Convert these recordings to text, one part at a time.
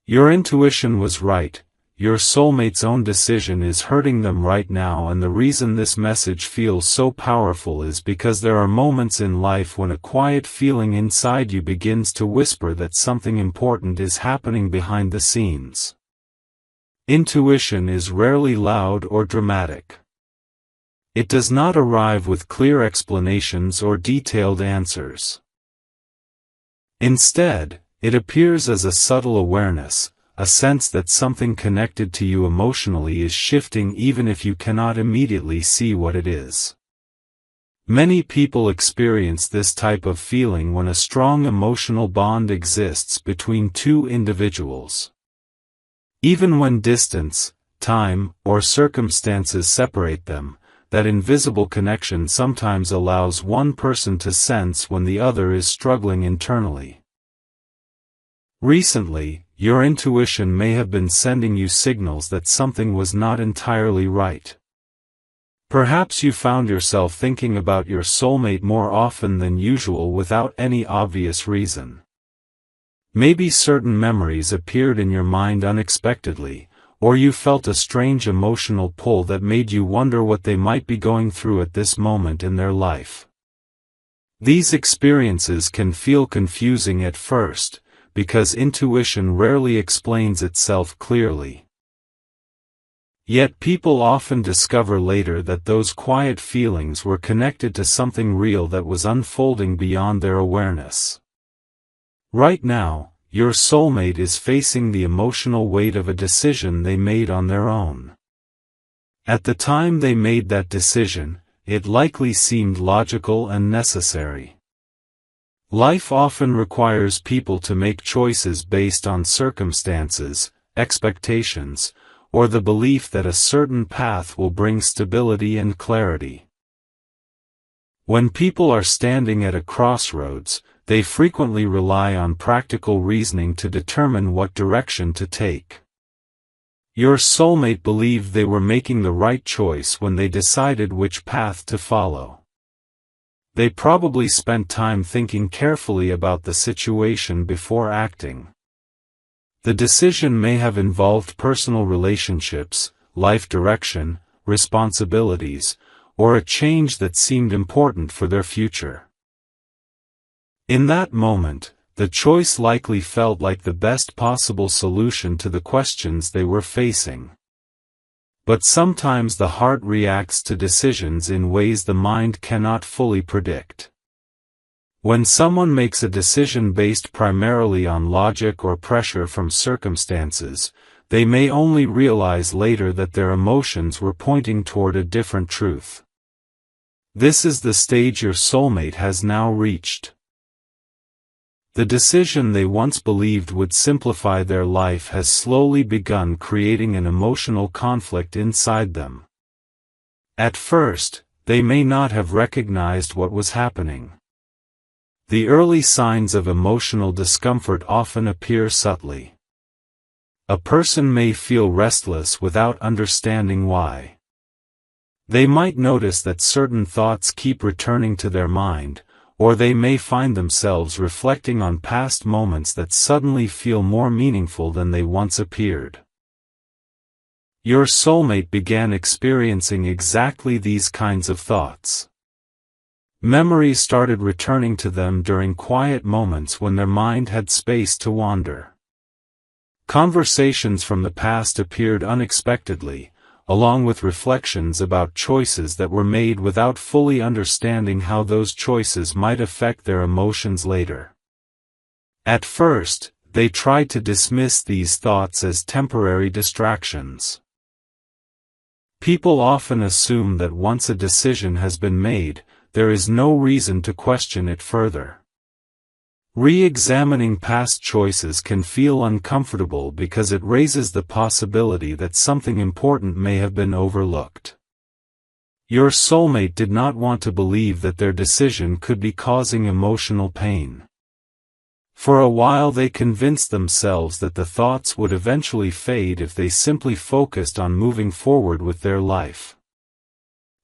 Your intuition was right. Your soulmate's own decision is hurting them right now, and the reason this message feels so powerful is because there are moments in life when a quiet feeling inside you begins to whisper that something important is happening behind the scenes. Intuition is rarely loud or dramatic. It does not arrive with clear explanations or detailed answers. Instead, it appears as a subtle awareness, a sense that something connected to you emotionally is shifting even if you cannot immediately see what it is. Many people experience this type of feeling when a strong emotional bond exists between two individuals. Even when distance, time, or circumstances separate them, that invisible connection sometimes allows one person to sense when the other is struggling internally. Recently, your intuition may have been sending you signals that something was not entirely right. Perhaps you found yourself thinking about your soulmate more often than usual without any obvious reason. Maybe certain memories appeared in your mind unexpectedly, or you felt a strange emotional pull that made you wonder what they might be going through at this moment in their life. These experiences can feel confusing at first, because intuition rarely explains itself clearly. Yet people often discover later that those quiet feelings were connected to something real that was unfolding beyond their awareness. Right now, your soulmate is facing the emotional weight of a decision they made on their own. At the time they made that decision, it likely seemed logical and necessary. Life often requires people to make choices based on circumstances, expectations, or the belief that a certain path will bring stability and clarity. When people are standing at a crossroads, they frequently rely on practical reasoning to determine what direction to take. Your soulmate believed they were making the right choice when they decided which path to follow. They probably spent time thinking carefully about the situation before acting. The decision may have involved personal relationships, life direction, responsibilities, or a change that seemed important for their future. In that moment, the choice likely felt like the best possible solution to the questions they were facing. But sometimes the heart reacts to decisions in ways the mind cannot fully predict. When someone makes a decision based primarily on logic or pressure from circumstances, they may only realize later that their emotions were pointing toward a different truth. This is the stage your soulmate has now reached. The decision they once believed would simplify their life has slowly begun creating an emotional conflict inside them. At first, they may not have recognized what was happening. The early signs of emotional discomfort often appear subtly. A person may feel restless without understanding why. They might notice that certain thoughts keep returning to their mind, or they may find themselves reflecting on past moments that suddenly feel more meaningful than they once appeared. Your soulmate began experiencing exactly these kinds of thoughts. Memories started returning to them during quiet moments when their mind had space to wander. Conversations from the past appeared unexpectedly, along with reflections about choices that were made without fully understanding how those choices might affect their emotions later. At first, they tried to dismiss these thoughts as temporary distractions. People often assume that once a decision has been made, there is no reason to question it further. Re-examining past choices can feel uncomfortable because it raises the possibility that something important may have been overlooked. Your soulmate did not want to believe that their decision could be causing emotional pain. For a while they convinced themselves that the thoughts would eventually fade if they simply focused on moving forward with their life.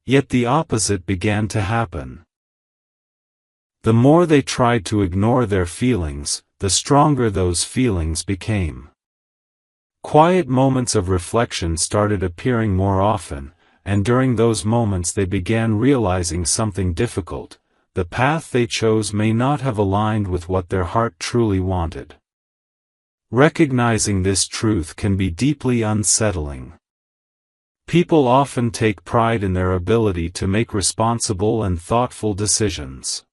Yet the opposite began to happen. The more they tried to ignore their feelings, the stronger those feelings became. Quiet moments of reflection started appearing more often, and during those moments they began realizing something difficult: the path they chose may not have aligned with what their heart truly wanted. Recognizing this truth can be deeply unsettling. People often take pride in their ability to make responsible and thoughtful decisions.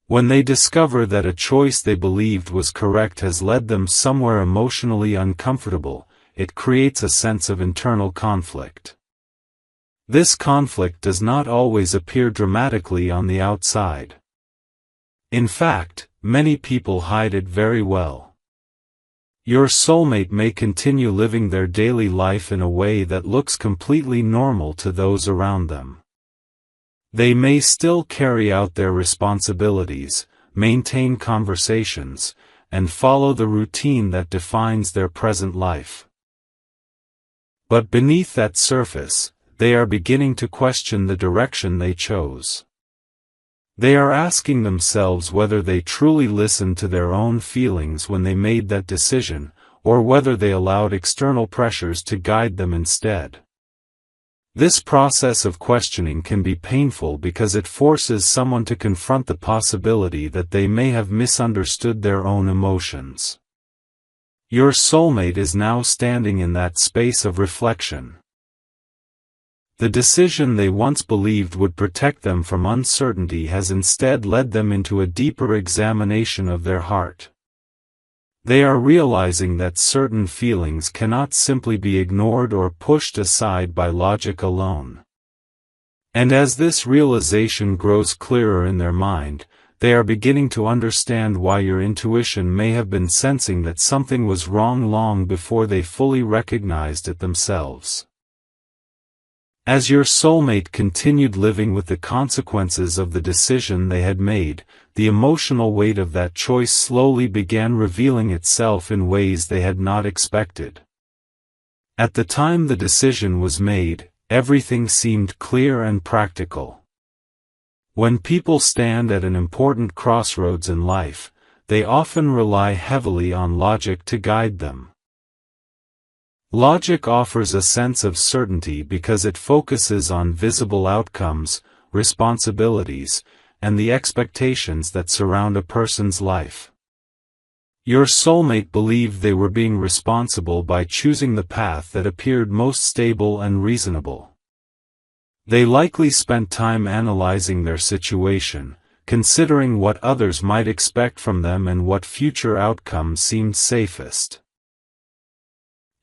When they discover that a choice they believed was correct has led them somewhere emotionally uncomfortable, it creates a sense of internal conflict. This conflict does not always appear dramatically on the outside. In fact, many people hide it very well. Your soulmate may continue living their daily life in a way that looks completely normal to those around them. They may still carry out their responsibilities, maintain conversations, and follow the routine that defines their present life. But beneath that surface, they are beginning to question the direction they chose. They are asking themselves whether they truly listened to their own feelings when they made that decision, or whether they allowed external pressures to guide them instead. This process of questioning can be painful because it forces someone to confront the possibility that they may have misunderstood their own emotions. Your soulmate is now standing in that space of reflection. The decision they once believed would protect them from uncertainty has instead led them into a deeper examination of their heart. They are realizing that certain feelings cannot simply be ignored or pushed aside by logic alone. And as this realization grows clearer in their mind, they are beginning to understand why your intuition may have been sensing that something was wrong long before they fully recognized it themselves. As your soulmate continued living with the consequences of the decision they had made, the emotional weight of that choice slowly began revealing itself in ways they had not expected. At the time the decision was made, everything seemed clear and practical. When people stand at an important crossroads in life, they often rely heavily on logic to guide them. Logic offers a sense of certainty because it focuses on visible outcomes, responsibilities, and the expectations that surround a person's life. Your soulmate believed they were being responsible by choosing the path that appeared most stable and reasonable. They likely spent time analyzing their situation, considering what others might expect from them and what future outcomes seemed safest.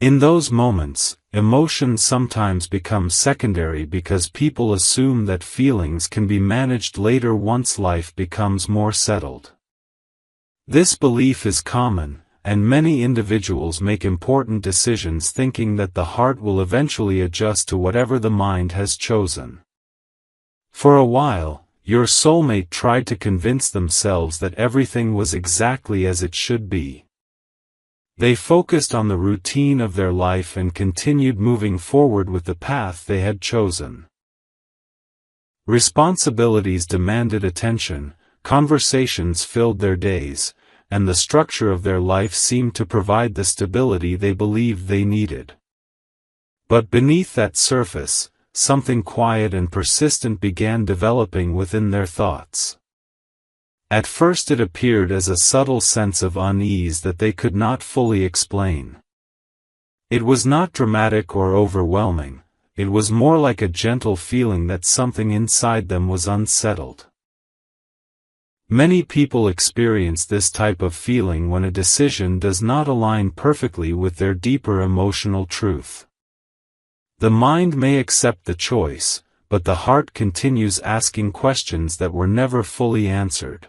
In those moments, emotions sometimes become secondary because people assume that feelings can be managed later once life becomes more settled. This belief is common, and many individuals make important decisions thinking that the heart will eventually adjust to whatever the mind has chosen. For a while, your soulmate tried to convince themselves that everything was exactly as it should be. They focused on the routine of their life and continued moving forward with the path they had chosen. Responsibilities demanded attention, conversations filled their days, and the structure of their life seemed to provide the stability they believed they needed. But beneath that surface, something quiet and persistent began developing within their thoughts. At first it appeared as a subtle sense of unease that they could not fully explain. It was not dramatic or overwhelming, it was more like a gentle feeling that something inside them was unsettled. Many people experience this type of feeling when a decision does not align perfectly with their deeper emotional truth. The mind may accept the choice, but the heart continues asking questions that were never fully answered.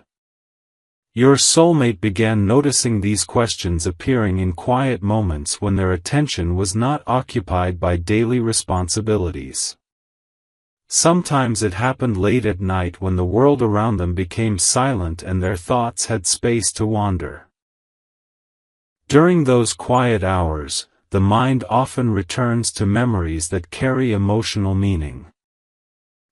Your soulmate began noticing these questions appearing in quiet moments when their attention was not occupied by daily responsibilities. Sometimes it happened late at night when the world around them became silent and their thoughts had space to wander. During those quiet hours, the mind often returns to memories that carry emotional meaning.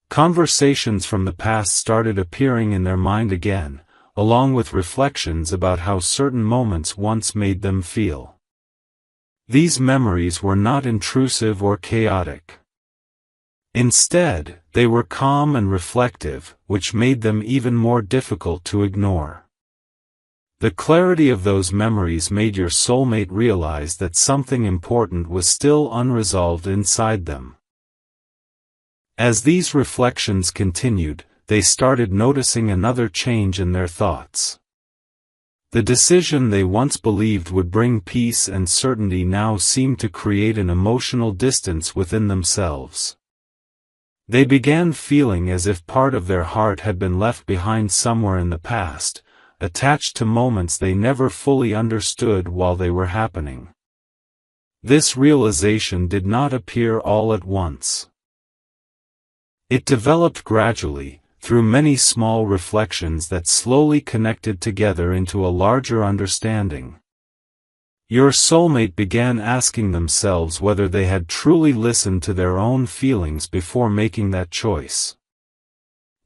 Conversations from the past started appearing in their mind again, along with reflections about how certain moments once made them feel. These memories were not intrusive or chaotic. Instead, they were calm and reflective, which made them even more difficult to ignore. The clarity of those memories made your soulmate realize that something important was still unresolved inside them. As these reflections continued, they started noticing another change in their thoughts. The decision they once believed would bring peace and certainty now seemed to create an emotional distance within themselves. They began feeling as if part of their heart had been left behind somewhere in the past, attached to moments they never fully understood while they were happening. This realization did not appear all at once. It developed gradually, through many small reflections that slowly connected together into a larger understanding. Your soulmate began asking themselves whether they had truly listened to their own feelings before making that choice.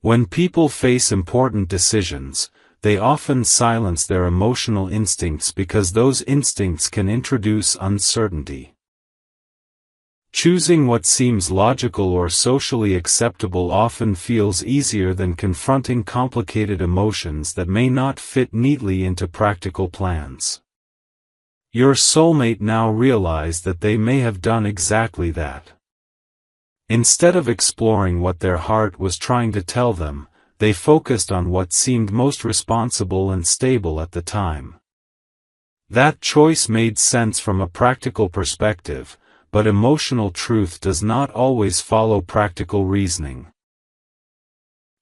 When people face important decisions, they often silence their emotional instincts because those instincts can introduce uncertainty. Choosing what seems logical or socially acceptable often feels easier than confronting complicated emotions that may not fit neatly into practical plans. Your soulmate now realized that they may have done exactly that. Instead of exploring what their heart was trying to tell them, they focused on what seemed most responsible and stable at the time. That choice made sense from a practical perspective, but emotional truth does not always follow practical reasoning.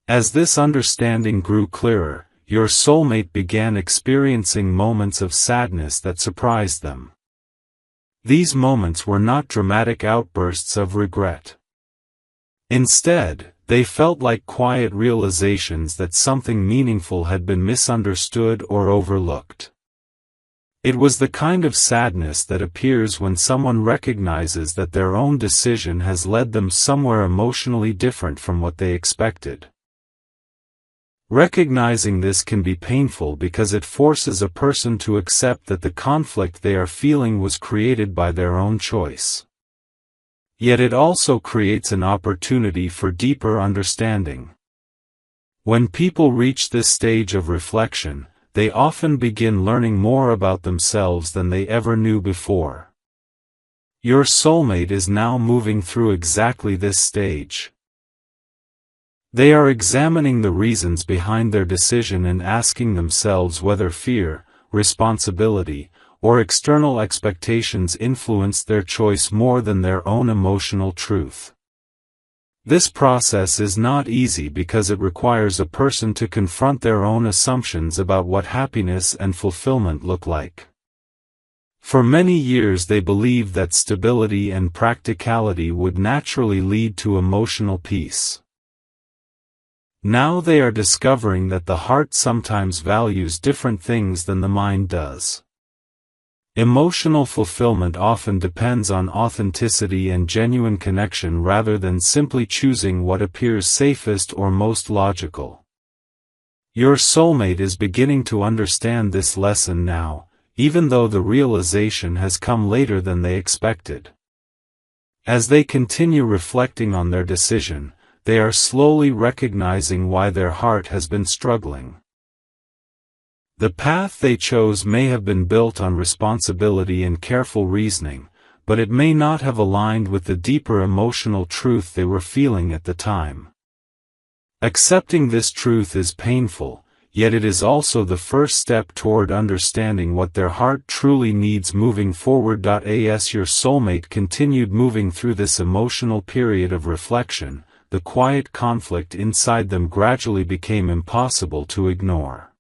As this understanding grew clearer, your soulmate began experiencing moments of sadness that surprised them. These moments were not dramatic outbursts of regret. Instead, they felt like quiet realizations that something meaningful had been misunderstood or overlooked. It was the kind of sadness that appears when someone recognizes that their own decision has led them somewhere emotionally different from what they expected. Recognizing this can be painful because it forces a person to accept that the conflict they are feeling was created by their own choice. Yet it also creates an opportunity for deeper understanding. When people reach this stage of reflection, they often begin learning more about themselves than they ever knew before. Your soulmate is now moving through exactly this stage. They are examining the reasons behind their decision and asking themselves whether fear, responsibility, or external expectations influenced their choice more than their own emotional truth. This process is not easy because it requires a person to confront their own assumptions about what happiness and fulfillment look like. For many years they believed that stability and practicality would naturally lead to emotional peace. Now they are discovering that the heart sometimes values different things than the mind does. Emotional fulfillment often depends on authenticity and genuine connection rather than simply choosing what appears safest or most logical. Your soulmate is beginning to understand this lesson now, even though the realization has come later than they expected. As they continue reflecting on their decision, they are slowly recognizing why their heart has been struggling. The path they chose may have been built on responsibility and careful reasoning, but it may not have aligned with the deeper emotional truth they were feeling at the time. Accepting this truth is painful, yet it is also the first step toward understanding what their heart truly needs moving forward. As your soulmate continued moving through this emotional period of reflection, the quiet conflict inside them gradually became impossible to ignore.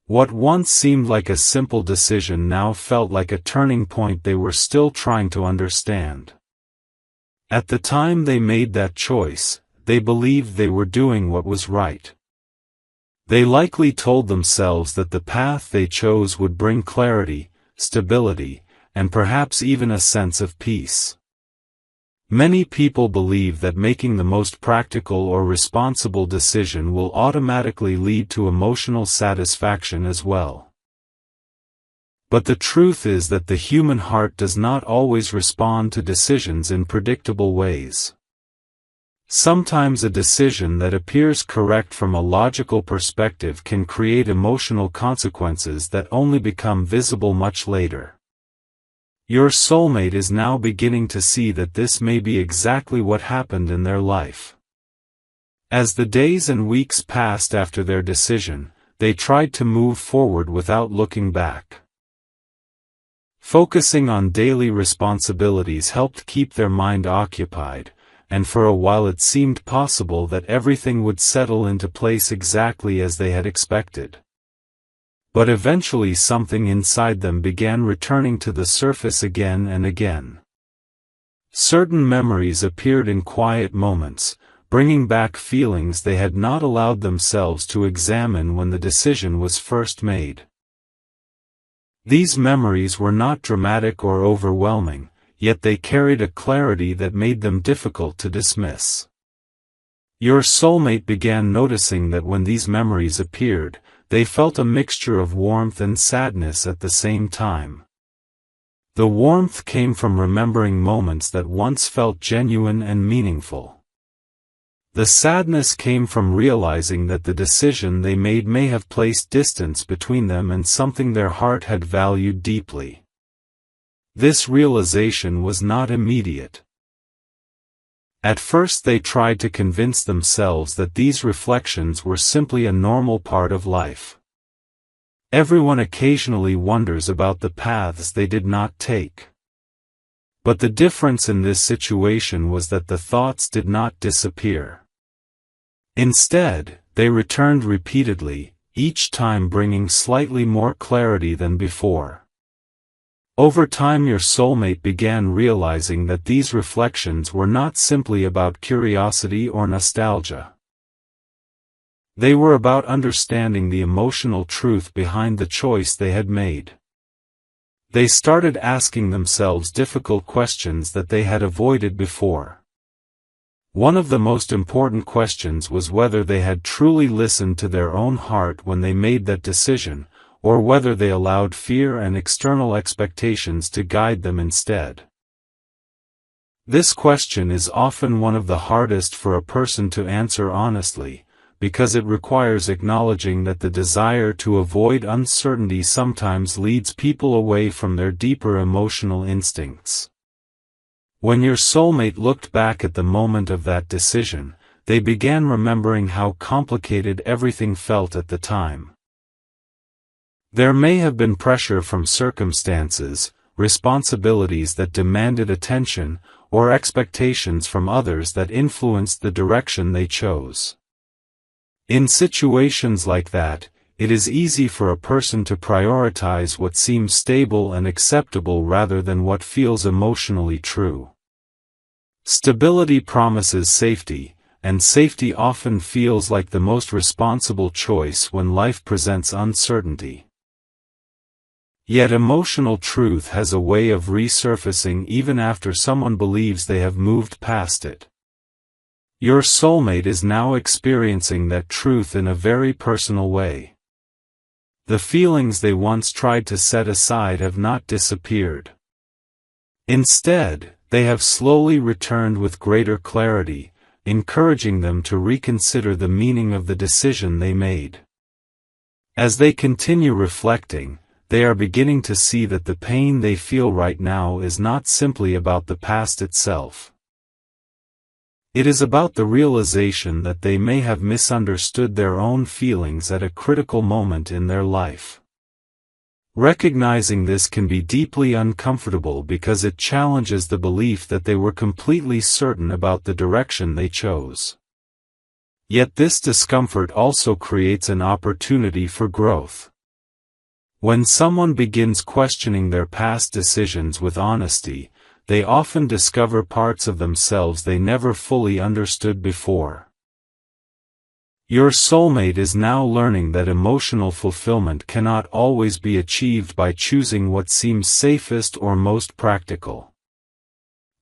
What once seemed like a simple decision now felt like a turning point they were still trying to understand. At the time they made that choice, they believed they were doing what was right. They likely told themselves that the path they chose would bring clarity, stability, and perhaps even a sense of peace. Many people believe that making the most practical or responsible decision will automatically lead to emotional satisfaction as well. But the truth is that the human heart does not always respond to decisions in predictable ways. Sometimes a decision that appears correct from a logical perspective can create emotional consequences that only become visible much later. Your soulmate is now beginning to see that this may be exactly what happened in their life. As the days and weeks passed after their decision, they tried to move forward without looking back. Focusing on daily responsibilities helped keep their mind occupied, and for a while it seemed possible that everything would settle into place exactly as they had expected. But eventually something inside them began returning to the surface again and again. Certain memories appeared in quiet moments, bringing back feelings they had not allowed themselves to examine when the decision was first made. These memories were not dramatic or overwhelming, yet they carried a clarity that made them difficult to dismiss. Your soulmate began noticing that when these memories appeared, they felt a mixture of warmth and sadness at the same time. The warmth came from remembering moments that once felt genuine and meaningful. The sadness came from realizing that the decision they made may have placed distance between them and something their heart had valued deeply. This realization was not immediate. At first they tried to convince themselves that these reflections were simply a normal part of life. Everyone occasionally wonders about the paths they did not take. But the difference in this situation was that the thoughts did not disappear. Instead, they returned repeatedly, each time bringing slightly more clarity than before. Over time your soulmate began realizing that these reflections were not simply about curiosity or nostalgia. They were about understanding the emotional truth behind the choice they had made. They started asking themselves difficult questions that they had avoided before. One of the most important questions was whether they had truly listened to their own heart when they made that decision, or whether they allowed fear and external expectations to guide them instead. This question is often one of the hardest for a person to answer honestly, because it requires acknowledging that the desire to avoid uncertainty sometimes leads people away from their deeper emotional instincts. When your soulmate looked back at the moment of that decision, they began remembering how complicated everything felt at the time. There may have been pressure from circumstances, responsibilities that demanded attention, or expectations from others that influenced the direction they chose. In situations like that, it is easy for a person to prioritize what seems stable and acceptable rather than what feels emotionally true. Stability promises safety, and safety often feels like the most responsible choice when life presents uncertainty. Yet emotional truth has a way of resurfacing even after someone believes they have moved past it. Your soulmate is now experiencing that truth in a very personal way. The feelings they once tried to set aside have not disappeared. Instead, they have slowly returned with greater clarity, encouraging them to reconsider the meaning of the decision they made. As they continue reflecting, they are beginning to see that the pain they feel right now is not simply about the past itself. It is about the realization that they may have misunderstood their own feelings at a critical moment in their life. Recognizing this can be deeply uncomfortable because it challenges the belief that they were completely certain about the direction they chose. Yet this discomfort also creates an opportunity for growth. When someone begins questioning their past decisions with honesty, they often discover parts of themselves they never fully understood before. Your soulmate is now learning that emotional fulfillment cannot always be achieved by choosing what seems safest or most practical.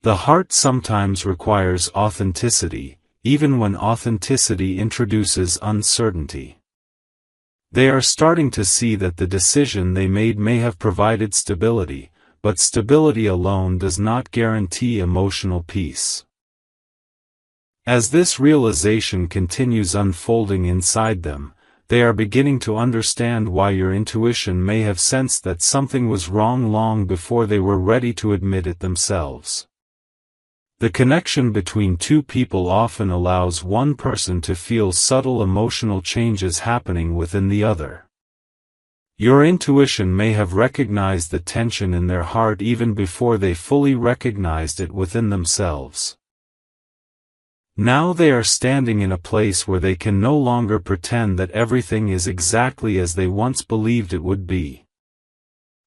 The heart sometimes requires authenticity, even when authenticity introduces uncertainty. They are starting to see that the decision they made may have provided stability, but stability alone does not guarantee emotional peace. As this realization continues unfolding inside them, they are beginning to understand why your intuition may have sensed that something was wrong long before they were ready to admit it themselves. The connection between two people often allows one person to feel subtle emotional changes happening within the other. Your intuition may have recognized the tension in their heart even before they fully recognized it within themselves. Now they are standing in a place where they can no longer pretend that everything is exactly as they once believed it would be.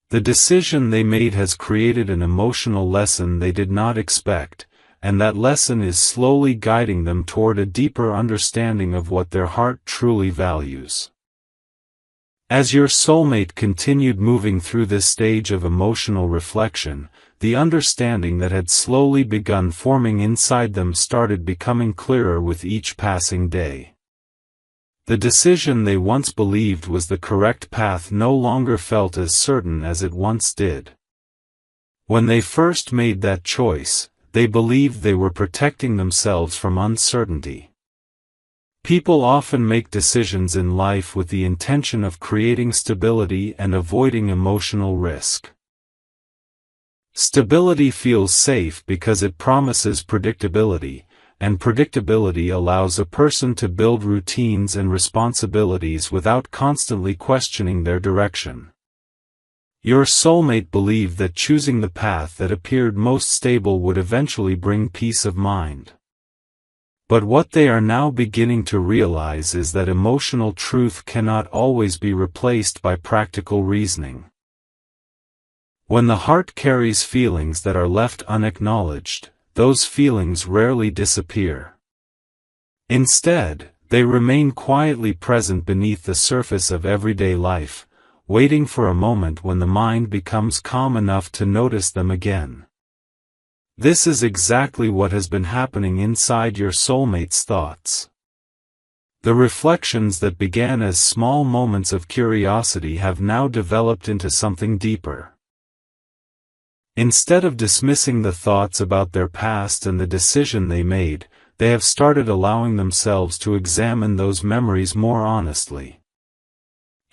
The decision they made has created an emotional lesson they did not expect, and that lesson is slowly guiding them toward a deeper understanding of what their heart truly values. As your soulmate continued moving through this stage of emotional reflection, the understanding that had slowly begun forming inside them started becoming clearer with each passing day. The decision they once believed was the correct path no longer felt as certain as it once did. When they first made that choice, they believed they were protecting themselves from uncertainty. People often make decisions in life with the intention of creating stability and avoiding emotional risk. Stability feels safe because it promises predictability, and predictability allows a person to build routines and responsibilities without constantly questioning their direction. Your soulmate believed that choosing the path that appeared most stable would eventually bring peace of mind. But what they are now beginning to realize is that emotional truth cannot always be replaced by practical reasoning. When the heart carries feelings that are left unacknowledged, those feelings rarely disappear. Instead, they remain quietly present beneath the surface of everyday life, waiting for a moment when the mind becomes calm enough to notice them again. This is exactly what has been happening inside your soulmate's thoughts. The reflections that began as small moments of curiosity have now developed into something deeper. Instead of dismissing the thoughts about their past and the decision they made, they have started allowing themselves to examine those memories more honestly.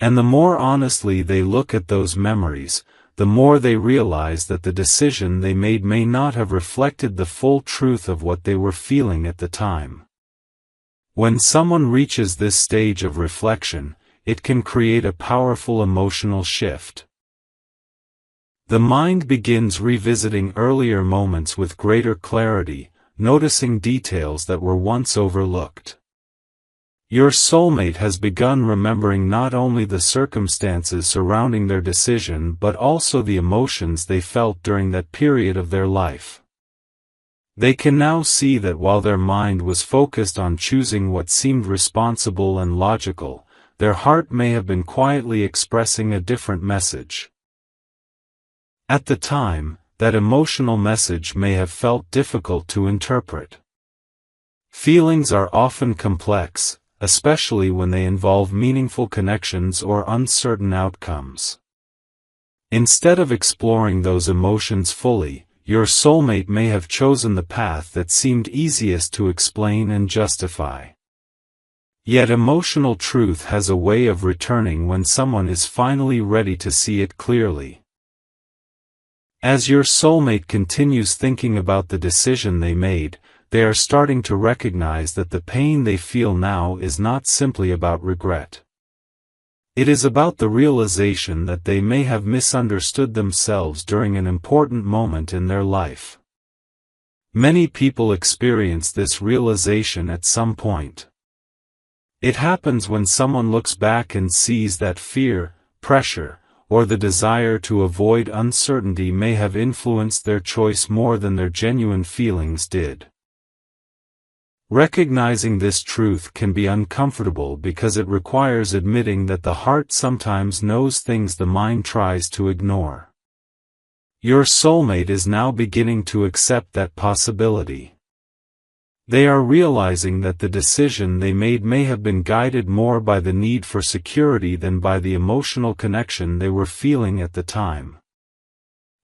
And the more honestly they look at those memories, the more they realize that the decision they made may not have reflected the full truth of what they were feeling at the time. When someone reaches this stage of reflection, it can create a powerful emotional shift. The mind begins revisiting earlier moments with greater clarity, noticing details that were once overlooked. Your soulmate has begun remembering not only the circumstances surrounding their decision but also the emotions they felt during that period of their life. They can now see that while their mind was focused on choosing what seemed responsible and logical, their heart may have been quietly expressing a different message. At the time, that emotional message may have felt difficult to interpret. Feelings are often complex, especially when they involve meaningful connections or uncertain outcomes. Instead of exploring those emotions fully, your soulmate may have chosen the path that seemed easiest to explain and justify. Yet emotional truth has a way of returning when someone is finally ready to see it clearly. As your soulmate continues thinking about the decision they made, they are starting to recognize that the pain they feel now is not simply about regret. It is about the realization that they may have misunderstood themselves during an important moment in their life. Many people experience this realization at some point. It happens when someone looks back and sees that fear, pressure, or the desire to avoid uncertainty may have influenced their choice more than their genuine feelings did. Recognizing this truth can be uncomfortable because it requires admitting that the heart sometimes knows things the mind tries to ignore. Your soulmate is now beginning to accept that possibility. They are realizing that the decision they made may have been guided more by the need for security than by the emotional connection they were feeling at the time.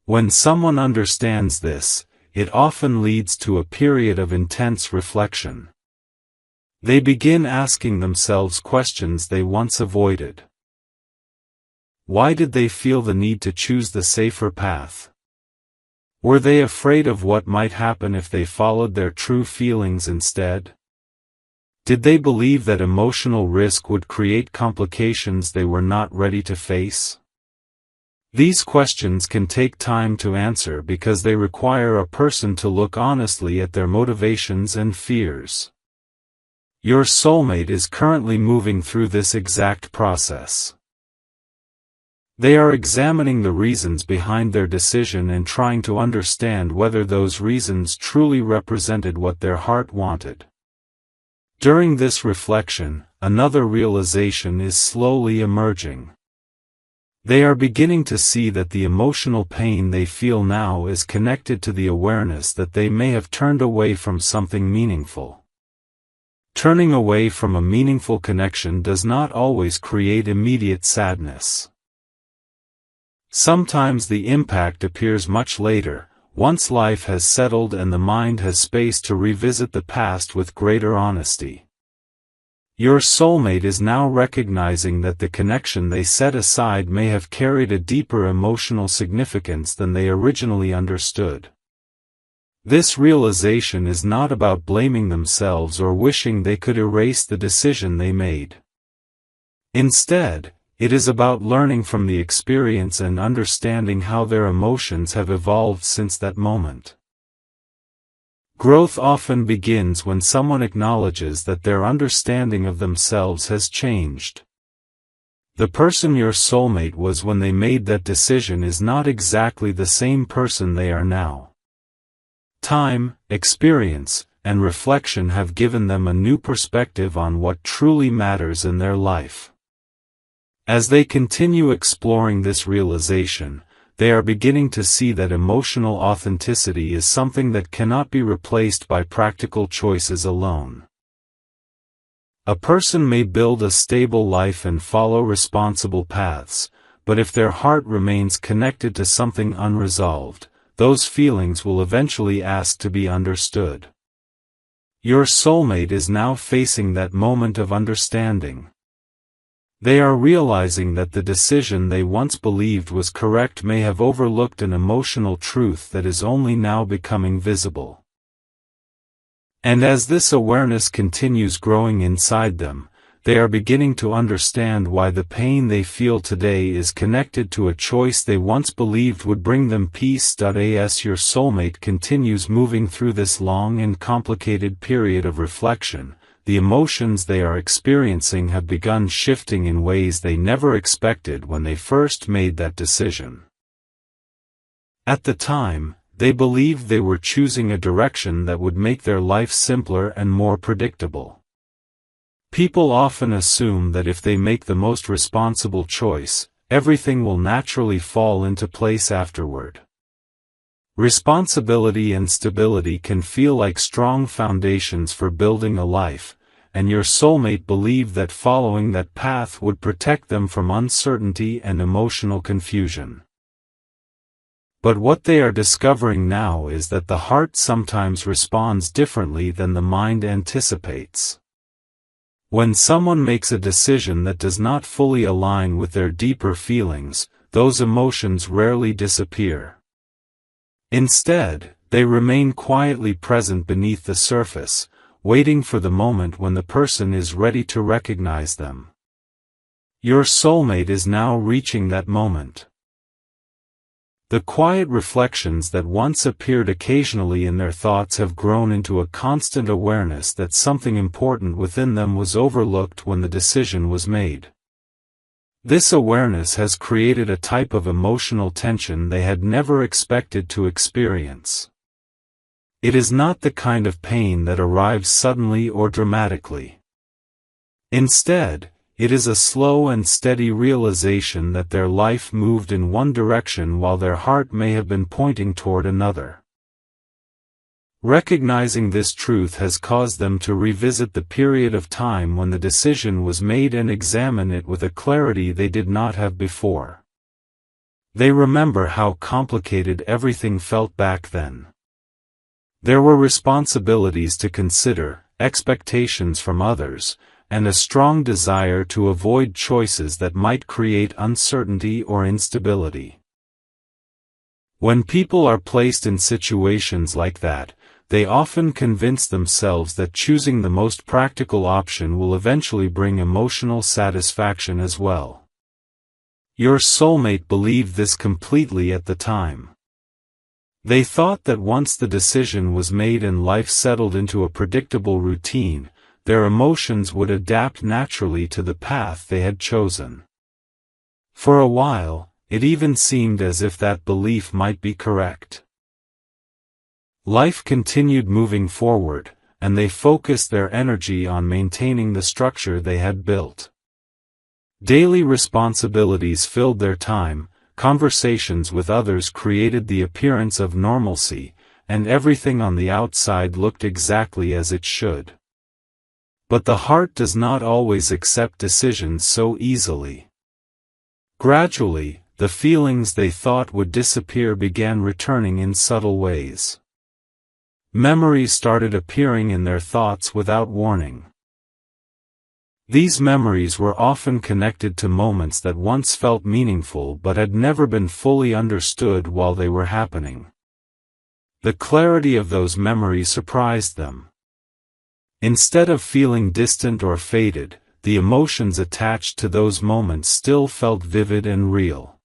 When someone understands this, it often leads to a period of intense reflection. They begin asking themselves questions they once avoided. Why did they feel the need to choose the safer path? Were they afraid of what might happen if they followed their true feelings instead? Did they believe that emotional risk would create complications they were not ready to face? These questions can take time to answer because they require a person to look honestly at their motivations and fears. Your soulmate is currently moving through this exact process. They are examining the reasons behind their decision and trying to understand whether those reasons truly represented what their heart wanted. During this reflection, another realization is slowly emerging. They are beginning to see that the emotional pain they feel now is connected to the awareness that they may have turned away from something meaningful. Turning away from a meaningful connection does not always create immediate sadness. Sometimes the impact appears much later, once life has settled and the mind has space to revisit the past with greater honesty. Your soulmate is now recognizing that the connection they set aside may have carried a deeper emotional significance than they originally understood. This realization is not about blaming themselves or wishing they could erase the decision they made. Instead, it is about learning from the experience and understanding how their emotions have evolved since that moment. Growth often begins when someone acknowledges that their understanding of themselves has changed. The person your soulmate was when they made that decision is not exactly the same person they are now. Time, experience, and reflection have given them a new perspective on what truly matters in their life. As they continue exploring this realization, they are beginning to see that emotional authenticity is something that cannot be replaced by practical choices alone. A person may build a stable life and follow responsible paths, but if their heart remains connected to something unresolved, those feelings will eventually ask to be understood. Your soulmate is now facing that moment of understanding. They are realizing that the decision they once believed was correct may have overlooked an emotional truth that is only now becoming visible. And as this awareness continues growing inside them, they are beginning to understand why the pain they feel today is connected to a choice they once believed would bring them peace. As your soulmate continues moving through this long and complicated period of reflection, the emotions they are experiencing have begun shifting in ways they never expected when they first made that decision. At the time, they believed they were choosing a direction that would make their life simpler and more predictable. People often assume that if they make the most responsible choice, everything will naturally fall into place afterward. Responsibility and stability can feel like strong foundations for building a life, and your soulmate believed that following that path would protect them from uncertainty and emotional confusion. But what they are discovering now is that the heart sometimes responds differently than the mind anticipates. When someone makes a decision that does not fully align with their deeper feelings, those emotions rarely disappear. Instead, they remain quietly present beneath the surface, waiting for the moment when the person is ready to recognize them. Your soulmate is now reaching that moment. The quiet reflections that once appeared occasionally in their thoughts have grown into a constant awareness that something important within them was overlooked when the decision was made. This awareness has created a type of emotional tension they had never expected to experience. It is not the kind of pain that arrives suddenly or dramatically. Instead, it is a slow and steady realization that their life moved in one direction while their heart may have been pointing toward another. Recognizing this truth has caused them to revisit the period of time when the decision was made and examine it with a clarity they did not have before. They remember how complicated everything felt back then. There were responsibilities to consider, expectations from others, and a strong desire to avoid choices that might create uncertainty or instability. When people are placed in situations like that, they often convince themselves that choosing the most practical option will eventually bring emotional satisfaction as well. Your soulmate believed this completely at the time. They thought that once the decision was made and life settled into a predictable routine, their emotions would adapt naturally to the path they had chosen. For a while, it even seemed as if that belief might be correct. Life continued moving forward, and they focused their energy on maintaining the structure they had built. Daily responsibilities filled their time, conversations with others created the appearance of normalcy, and everything on the outside looked exactly as it should. But the heart does not always accept decisions so easily. Gradually, the feelings they thought would disappear began returning in subtle ways. Memories started appearing in their thoughts without warning. These memories were often connected to moments that once felt meaningful but had never been fully understood while they were happening. The clarity of those memories surprised them. Instead of feeling distant or faded, the emotions attached to those moments still felt vivid and real.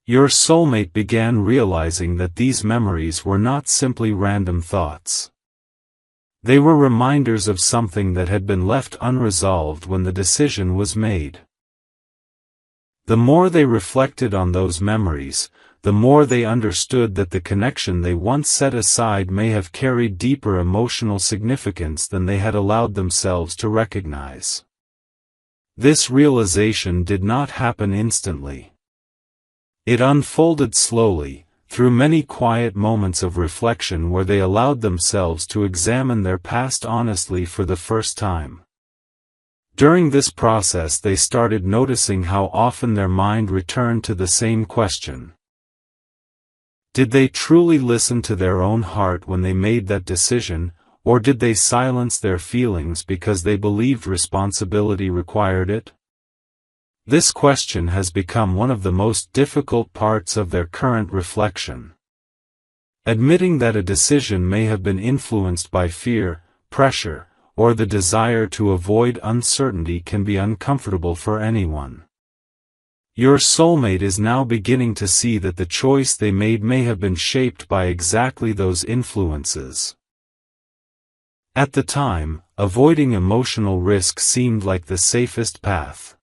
Your soulmate began realizing that these memories were not simply random thoughts. They were reminders of something that had been left unresolved when the decision was made. The more they reflected on those memories, the more they understood that the connection they once set aside may have carried deeper emotional significance than they had allowed themselves to recognize. This realization did not happen instantly. It unfolded slowly, through many quiet moments of reflection where they allowed themselves to examine their past honestly for the first time. During this process they started noticing how often their mind returned to the same question. Did they truly listen to their own heart when they made that decision, or did they silence their feelings because they believed responsibility required it? This question has become one of the most difficult parts of their current reflection. Admitting that a decision may have been influenced by fear, pressure, or the desire to avoid uncertainty can be uncomfortable for anyone. Your soulmate is now beginning to see that the choice they made may have been shaped by exactly those influences. At the time, avoiding emotional risk seemed like the safest path.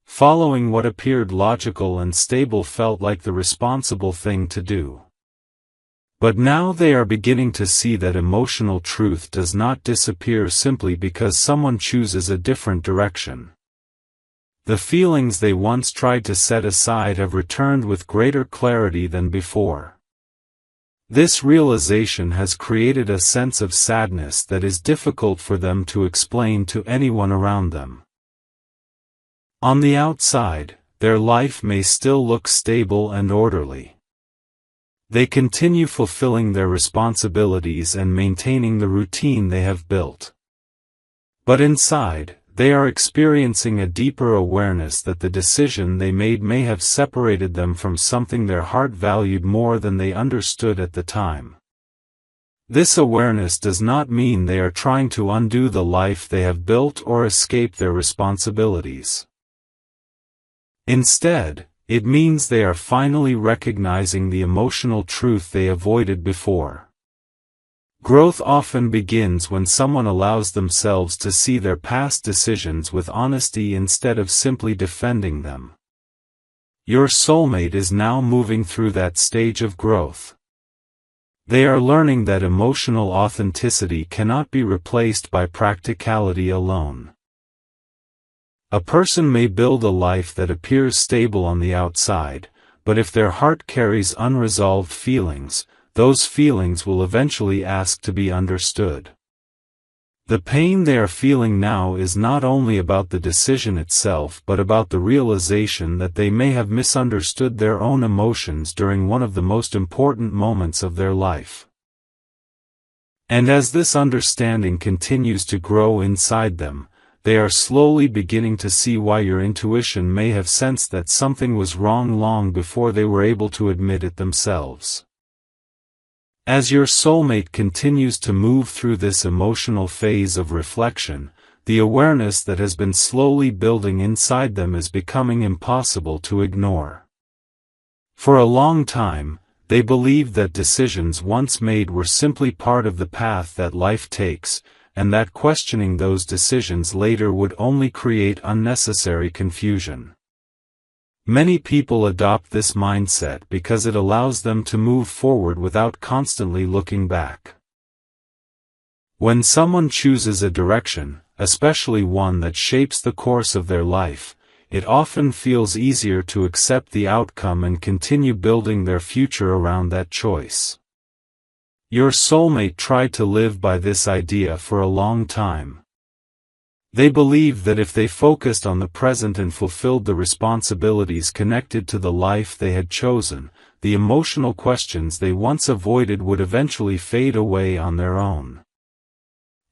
Following what appeared logical and stable felt like the responsible thing to do. But now they are beginning to see that emotional truth does not disappear simply because someone chooses a different direction. The feelings they once tried to set aside have returned with greater clarity than before. This realization has created a sense of sadness that is difficult for them to explain to anyone around them. On the outside, their life may still look stable and orderly. They continue fulfilling their responsibilities and maintaining the routine they have built. But inside, they are experiencing a deeper awareness that the decision they made may have separated them from something their heart valued more than they understood at the time. This awareness does not mean they are trying to undo the life they have built or escape their responsibilities. Instead, it means they are finally recognizing the emotional truth they avoided before. Growth often begins when someone allows themselves to see their past decisions with honesty instead of simply defending them. Your soulmate is now moving through that stage of growth. They are learning that emotional authenticity cannot be replaced by practicality alone. A person may build a life that appears stable on the outside, but if their heart carries unresolved feelings, those feelings will eventually ask to be understood. The pain they are feeling now is not only about the decision itself but about the realization that they may have misunderstood their own emotions during one of the most important moments of their life. And as this understanding continues to grow inside them, they are slowly beginning to see why your intuition may have sensed that something was wrong long before they were able to admit it themselves. As your soulmate continues to move through this emotional phase of reflection, the awareness that has been slowly building inside them is becoming impossible to ignore. For a long time, they believed that decisions once made were simply part of the path that life takes, and that questioning those decisions later would only create unnecessary confusion. Many people adopt this mindset because it allows them to move forward without constantly looking back. When someone chooses a direction, especially one that shapes the course of their life, it often feels easier to accept the outcome and continue building their future around that choice. Your soulmate tried to live by this idea for a long time. They believed that if they focused on the present and fulfilled the responsibilities connected to the life they had chosen, the emotional questions they once avoided would eventually fade away on their own.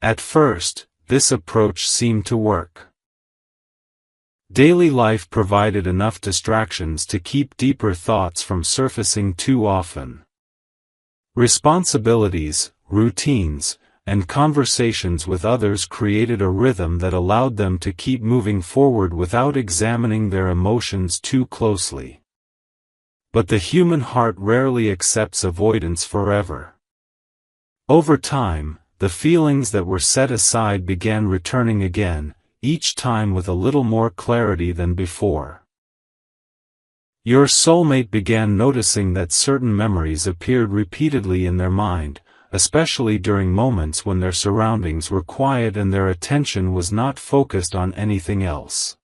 At first, this approach seemed to work. Daily life provided enough distractions to keep deeper thoughts from surfacing too often. Responsibilities, routines, and conversations with others created a rhythm that allowed them to keep moving forward without examining their emotions too closely. But the human heart rarely accepts avoidance forever. Over time, the feelings that were set aside began returning again, each time with a little more clarity than before. Your soulmate began noticing that certain memories appeared repeatedly in their mind, especially during moments when their surroundings were quiet and their attention was not focused on anything else.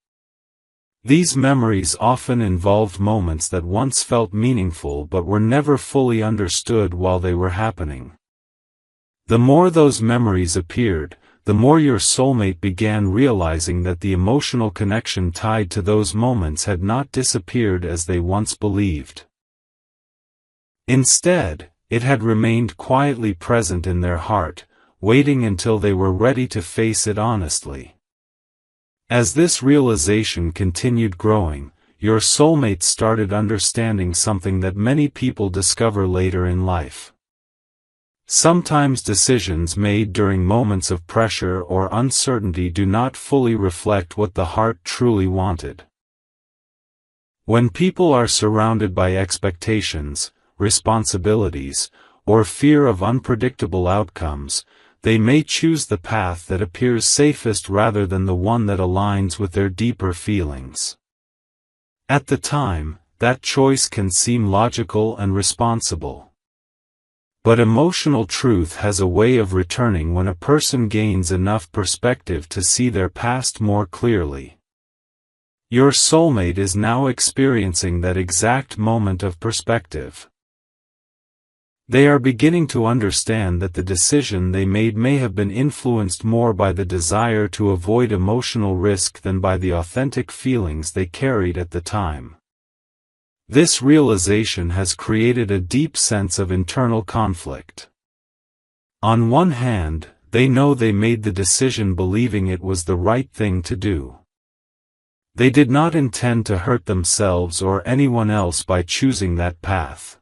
These memories often involved moments that once felt meaningful but were never fully understood while they were happening. The more those memories appeared, the more your soulmate began realizing that the emotional connection tied to those moments had not disappeared as they once believed. Instead, it had remained quietly present in their heart, waiting until they were ready to face it honestly. As this realization continued growing, your soulmate started understanding something that many people discover later in life. Sometimes decisions made during moments of pressure or uncertainty do not fully reflect what the heart truly wanted. When people are surrounded by expectations, responsibilities, or fear of unpredictable outcomes, they may choose the path that appears safest rather than the one that aligns with their deeper feelings. At the time, that choice can seem logical and responsible. But emotional truth has a way of returning when a person gains enough perspective to see their past more clearly. Your soulmate is now experiencing that exact moment of perspective. They are beginning to understand that the decision they made may have been influenced more by the desire to avoid emotional risk than by the authentic feelings they carried at the time. This realization has created a deep sense of internal conflict. On one hand, they know they made the decision believing it was the right thing to do. They did not intend to hurt themselves or anyone else by choosing that path.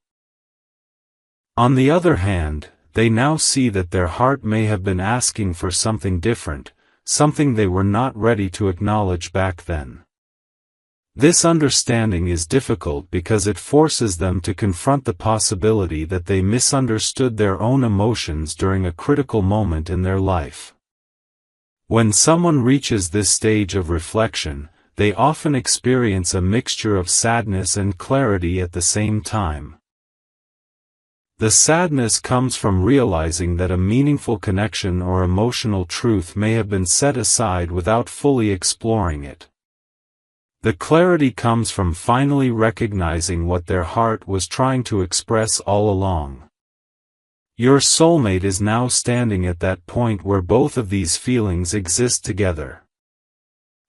On the other hand, they now see that their heart may have been asking for something different, something they were not ready to acknowledge back then. This understanding is difficult because it forces them to confront the possibility that they misunderstood their own emotions during a critical moment in their life. When someone reaches this stage of reflection, they often experience a mixture of sadness and clarity at the same time. The sadness comes from realizing that a meaningful connection or emotional truth may have been set aside without fully exploring it. The clarity comes from finally recognizing what their heart was trying to express all along. Your soulmate is now standing at that point where both of these feelings exist together.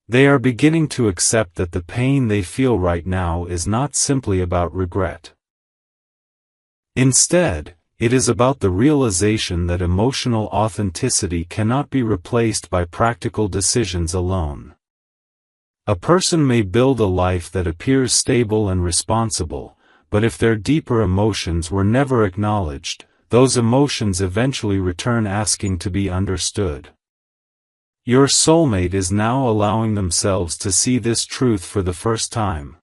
They are beginning to accept that the pain they feel right now is not simply about regret. Instead, it is about the realization that emotional authenticity cannot be replaced by practical decisions alone. A person may build a life that appears stable and responsible, but if their deeper emotions were never acknowledged, those emotions eventually return asking to be understood. Your soulmate is now allowing themselves to see this truth for the first time.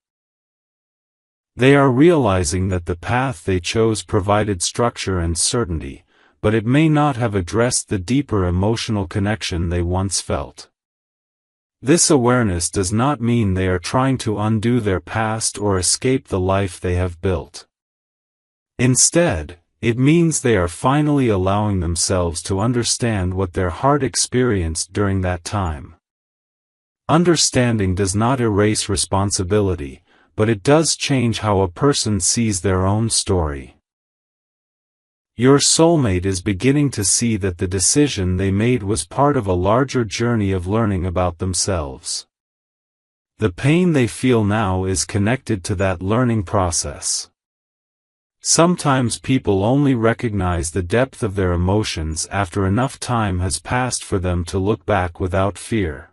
They are realizing that the path they chose provided structure and certainty, but it may not have addressed the deeper emotional connection they once felt. This awareness does not mean they are trying to undo their past or escape the life they have built. Instead, it means they are finally allowing themselves to understand what their heart experienced during that time. Understanding does not erase responsibility, but it does change how a person sees their own story. Your soulmate is beginning to see that the decision they made was part of a larger journey of learning about themselves. The pain they feel now is connected to that learning process. Sometimes people only recognize the depth of their emotions after enough time has passed for them to look back without fear.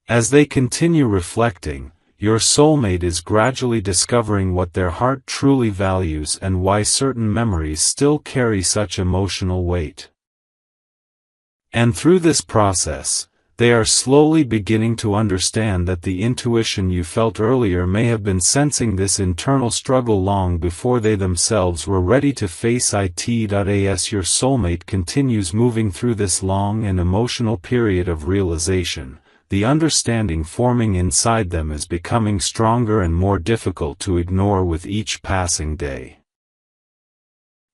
As they continue reflecting, your soulmate is gradually discovering what their heart truly values and why certain memories still carry such emotional weight. And through this process, they are slowly beginning to understand that the intuition you felt earlier may have been sensing this internal struggle long before they themselves were ready to face it. As your soulmate continues moving through this long and emotional period of realization, the understanding forming inside them is becoming stronger and more difficult to ignore with each passing day.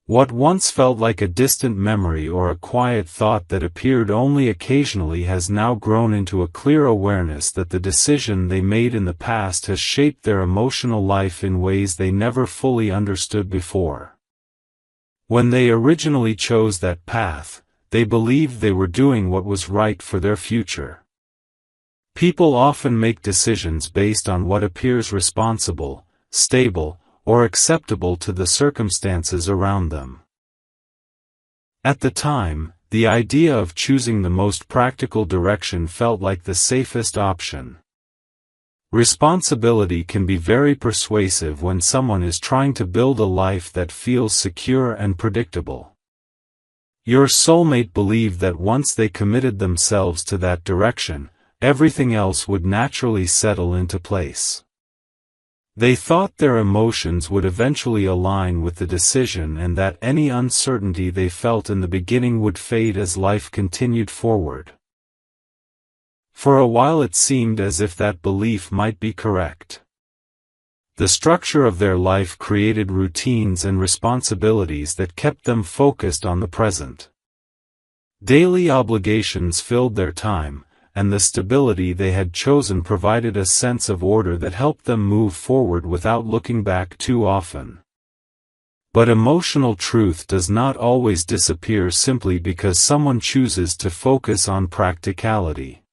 What once felt like a distant memory or a quiet thought that appeared only occasionally has now grown into a clear awareness that the decision they made in the past has shaped their emotional life in ways they never fully understood before. When they originally chose that path, they believed they were doing what was right for their future. People often make decisions based on what appears responsible, stable, or acceptable to the circumstances around them. At the time, the idea of choosing the most practical direction felt like the safest option. Responsibility can be very persuasive when someone is trying to build a life that feels secure and predictable. Your soulmate believed that once they committed themselves to that direction, everything else would naturally settle into place. They thought their emotions would eventually align with the decision and that any uncertainty they felt in the beginning would fade as life continued forward. For a while it seemed as if that belief might be correct. The structure of their life created routines and responsibilities that kept them focused on the present. Daily obligations filled their time, and the stability they had chosen provided a sense of order that helped them move forward without looking back too often. But emotional truth does not always disappear simply because someone chooses to focus on practicality.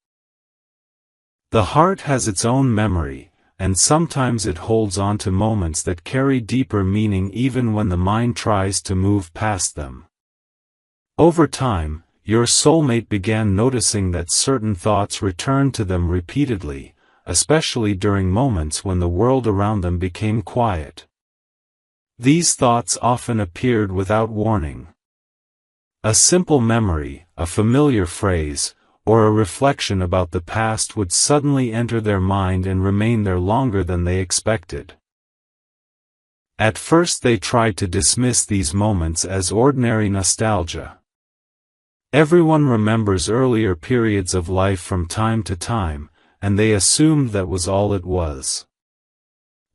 The heart has its own memory, and sometimes it holds on to moments that carry deeper meaning even when the mind tries to move past them. Over time, your soulmate began noticing that certain thoughts returned to them repeatedly, especially during moments when the world around them became quiet. These thoughts often appeared without warning. A simple memory, a familiar phrase, or a reflection about the past would suddenly enter their mind and remain there longer than they expected. At first they tried to dismiss these moments as ordinary nostalgia. Everyone remembers earlier periods of life from time to time, and they assumed that was all it was.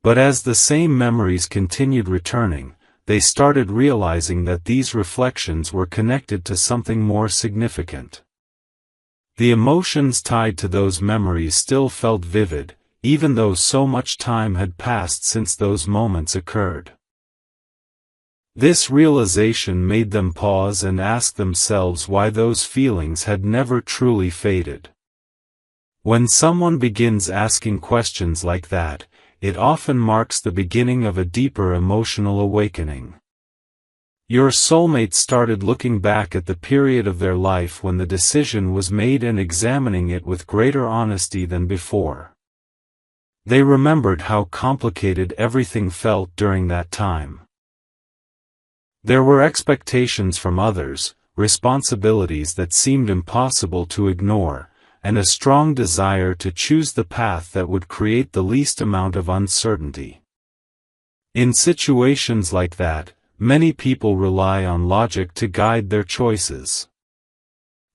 But as the same memories continued returning, they started realizing that these reflections were connected to something more significant. The emotions tied to those memories still felt vivid, even though so much time had passed since those moments occurred. This realization made them pause and ask themselves why those feelings had never truly faded. When someone begins asking questions like that, it often marks the beginning of a deeper emotional awakening. Your soulmate started looking back at the period of their life when the decision was made and examining it with greater honesty than before. They remembered how complicated everything felt during that time. There were expectations from others, responsibilities that seemed impossible to ignore, and a strong desire to choose the path that would create the least amount of uncertainty. In situations like that, many people rely on logic to guide their choices.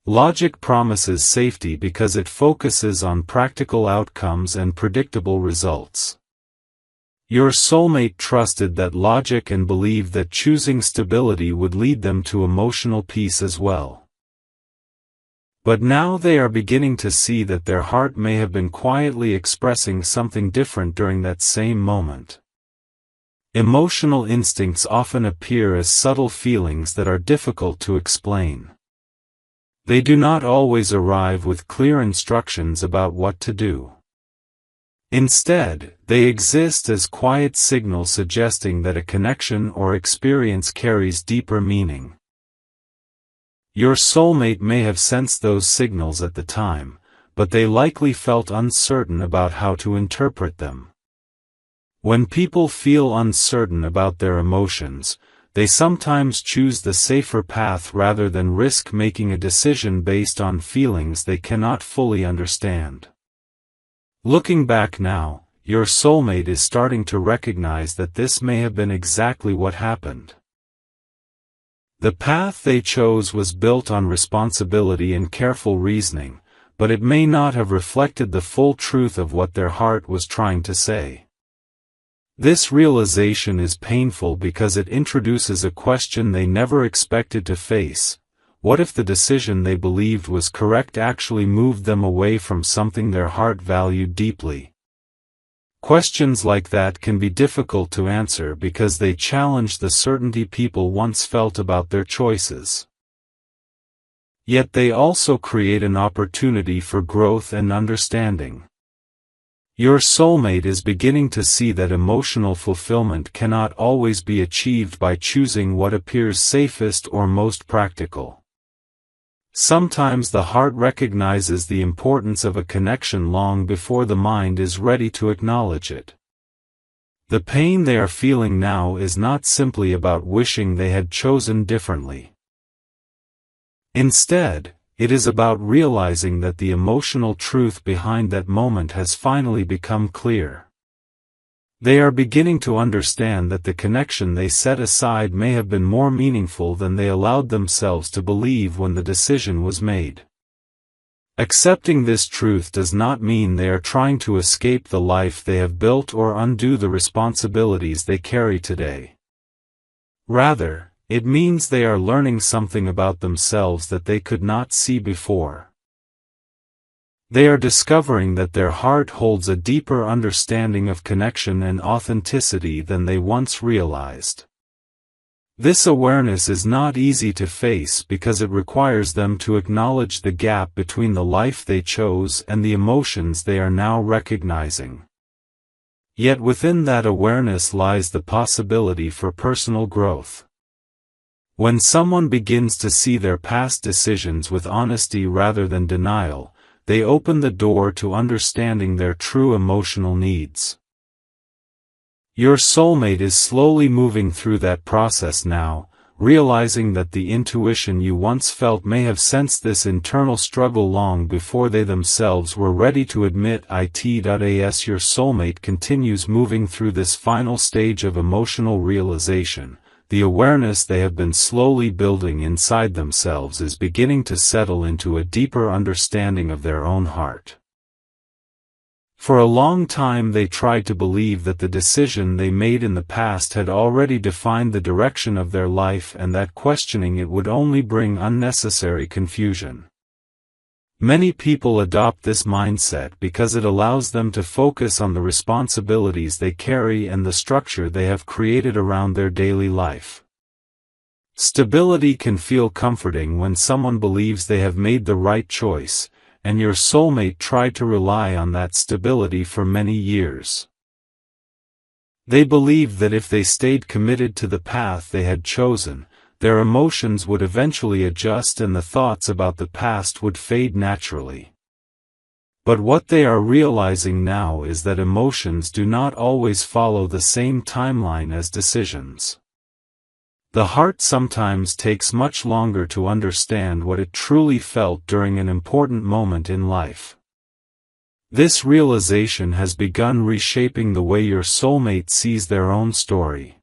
Logic promises safety because it focuses on practical outcomes and predictable results. Your soulmate trusted that logic and believed that choosing stability would lead them to emotional peace as well. But now they are beginning to see that their heart may have been quietly expressing something different during that same moment. Emotional instincts often appear as subtle feelings that are difficult to explain. They do not always arrive with clear instructions about what to do. Instead, they exist as quiet signals suggesting that a connection or experience carries deeper meaning. Your soulmate may have sensed those signals at the time, but they likely felt uncertain about how to interpret them. When people feel uncertain about their emotions, they sometimes choose the safer path rather than risk making a decision based on feelings they cannot fully understand. Looking back now, your soulmate is starting to recognize that this may have been exactly what happened. The path they chose was built on responsibility and careful reasoning, but it may not have reflected the full truth of what their heart was trying to say. This realization is painful because it introduces a question they never expected to face. What if the decision they believed was correct actually moved them away from something their heart valued deeply? Questions like that can be difficult to answer because they challenge the certainty people once felt about their choices. Yet they also create an opportunity for growth and understanding. Your soulmate is beginning to see that emotional fulfillment cannot always be achieved by choosing what appears safest or most practical. Sometimes the heart recognizes the importance of a connection long before the mind is ready to acknowledge it. The pain they are feeling now is not simply about wishing they had chosen differently. Instead, it is about realizing that the emotional truth behind that moment has finally become clear. They are beginning to understand that the connection they set aside may have been more meaningful than they allowed themselves to believe when the decision was made. Accepting this truth does not mean they are trying to escape the life they have built or undo the responsibilities they carry today. Rather, it means they are learning something about themselves that they could not see before. They are discovering that their heart holds a deeper understanding of connection and authenticity than they once realized. This awareness is not easy to face because it requires them to acknowledge the gap between the life they chose and the emotions they are now recognizing. Yet within that awareness lies the possibility for personal growth. When someone begins to see their past decisions with honesty rather than denial, they open the door to understanding their true emotional needs. Your soulmate is slowly moving through that process now, realizing that the intuition you once felt may have sensed this internal struggle long before they themselves were ready to admit it. As your soulmate continues moving through this final stage of emotional realization, the awareness they have been slowly building inside themselves is beginning to settle into a deeper understanding of their own heart. For a long time they tried to believe that the decision they made in the past had already defined the direction of their life and that questioning it would only bring unnecessary confusion. Many people adopt this mindset because it allows them to focus on the responsibilities they carry and the structure they have created around their daily life. Stability can feel comforting when someone believes they have made the right choice, and your soulmate tried to rely on that stability for many years. They believed that if they stayed committed to the path they had chosen, their emotions would eventually adjust and the thoughts about the past would fade naturally. But what they are realizing now is that emotions do not always follow the same timeline as decisions. The heart sometimes takes much longer to understand what it truly felt during an important moment in life. This realization has begun reshaping the way your soulmate sees their own story.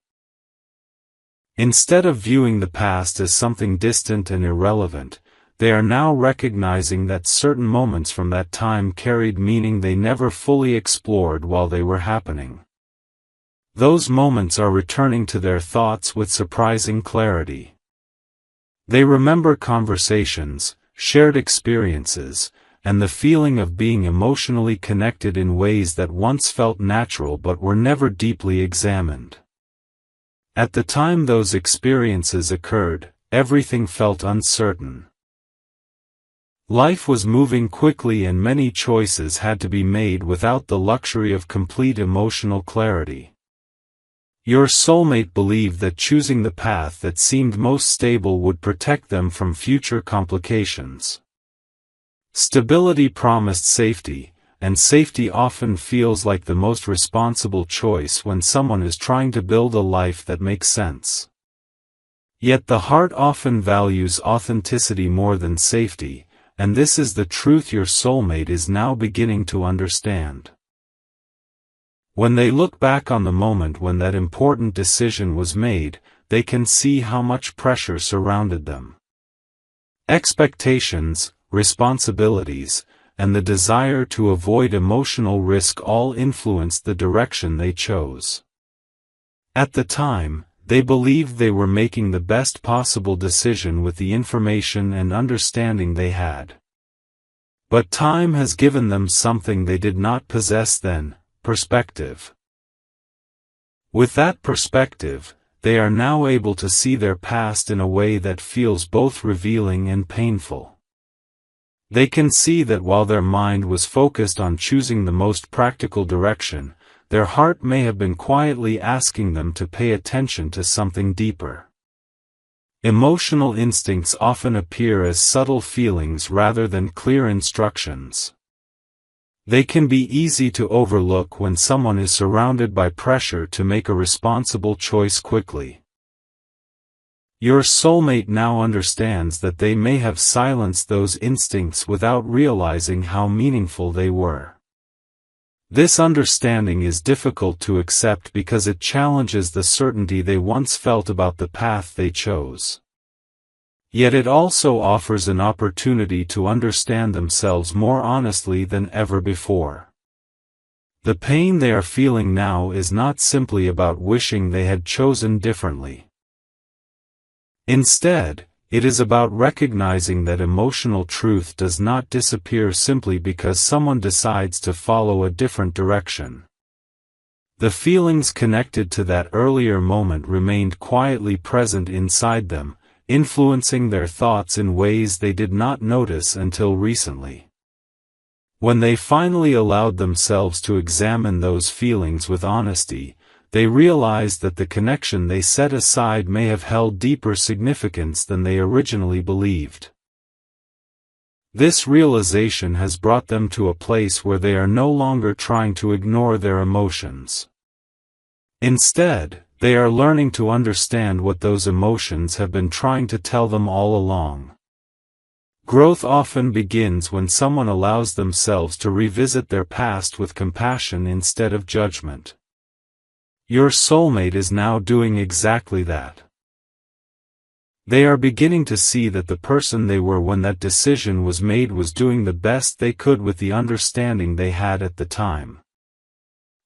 Instead of viewing the past as something distant and irrelevant, they are now recognizing that certain moments from that time carried meaning they never fully explored while they were happening. Those moments are returning to their thoughts with surprising clarity. They remember conversations, shared experiences, and the feeling of being emotionally connected in ways that once felt natural but were never deeply examined. At the time those experiences occurred, everything felt uncertain. Life was moving quickly and many choices had to be made without the luxury of complete emotional clarity. Your soulmate believed that choosing the path that seemed most stable would protect them from future complications. Stability promised safety, and safety often feels like the most responsible choice when someone is trying to build a life that makes sense. Yet the heart often values authenticity more than safety, and this is the truth your soulmate is now beginning to understand. When they look back on the moment when that important decision was made, they can see how much pressure surrounded them. Expectations, responsibilities, and the desire to avoid emotional risk all influenced the direction they chose. At the time, they believed they were making the best possible decision with the information and understanding they had. But time has given them something they did not possess then: perspective. With that perspective, they are now able to see their past in a way that feels both revealing and painful. They can see that while their mind was focused on choosing the most practical direction, their heart may have been quietly asking them to pay attention to something deeper. Emotional instincts often appear as subtle feelings rather than clear instructions. They can be easy to overlook when someone is surrounded by pressure to make a responsible choice quickly. Your soulmate now understands that they may have silenced those instincts without realizing how meaningful they were. This understanding is difficult to accept because it challenges the certainty they once felt about the path they chose. Yet it also offers an opportunity to understand themselves more honestly than ever before. The pain they are feeling now is not simply about wishing they had chosen differently. Instead, it is about recognizing that emotional truth does not disappear simply because someone decides to follow a different direction. The feelings connected to that earlier moment remained quietly present inside them, influencing their thoughts in ways they did not notice until recently. When they finally allowed themselves to examine those feelings with honesty, they realized that the connection they set aside may have held deeper significance than they originally believed. This realization has brought them to a place where they are no longer trying to ignore their emotions. Instead, they are learning to understand what those emotions have been trying to tell them all along. Growth often begins when someone allows themselves to revisit their past with compassion instead of judgment. Your soulmate is now doing exactly that. They are beginning to see that the person they were when that decision was made was doing the best they could with the understanding they had at the time.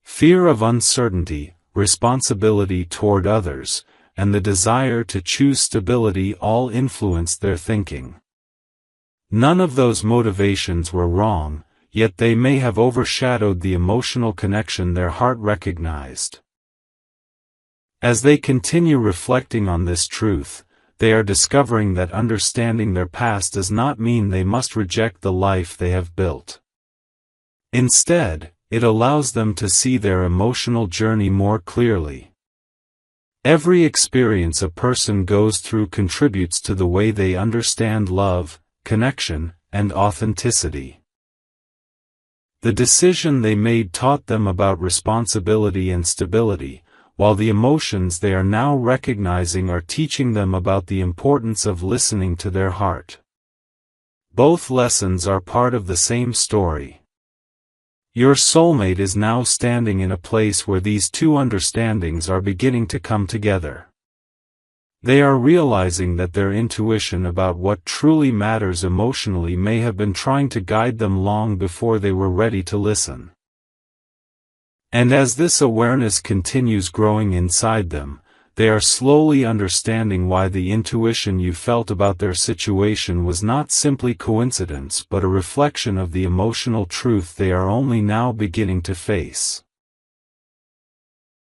Fear of uncertainty, responsibility toward others, and the desire to choose stability all influenced their thinking. None of those motivations were wrong, yet they may have overshadowed the emotional connection their heart recognized. As they continue reflecting on this truth, they are discovering that understanding their past does not mean they must reject the life they have built. Instead, it allows them to see their emotional journey more clearly. Every experience a person goes through contributes to the way they understand love, connection, and authenticity. The decision they made taught them about responsibility and stability, while the emotions they are now recognizing are teaching them about the importance of listening to their heart. Both lessons are part of the same story. Your soulmate is now standing in a place where these two understandings are beginning to come together. They are realizing that their intuition about what truly matters emotionally may have been trying to guide them long before they were ready to listen. And as this awareness continues growing inside them, they are slowly understanding why the intuition you felt about their situation was not simply coincidence but a reflection of the emotional truth they are only now beginning to face.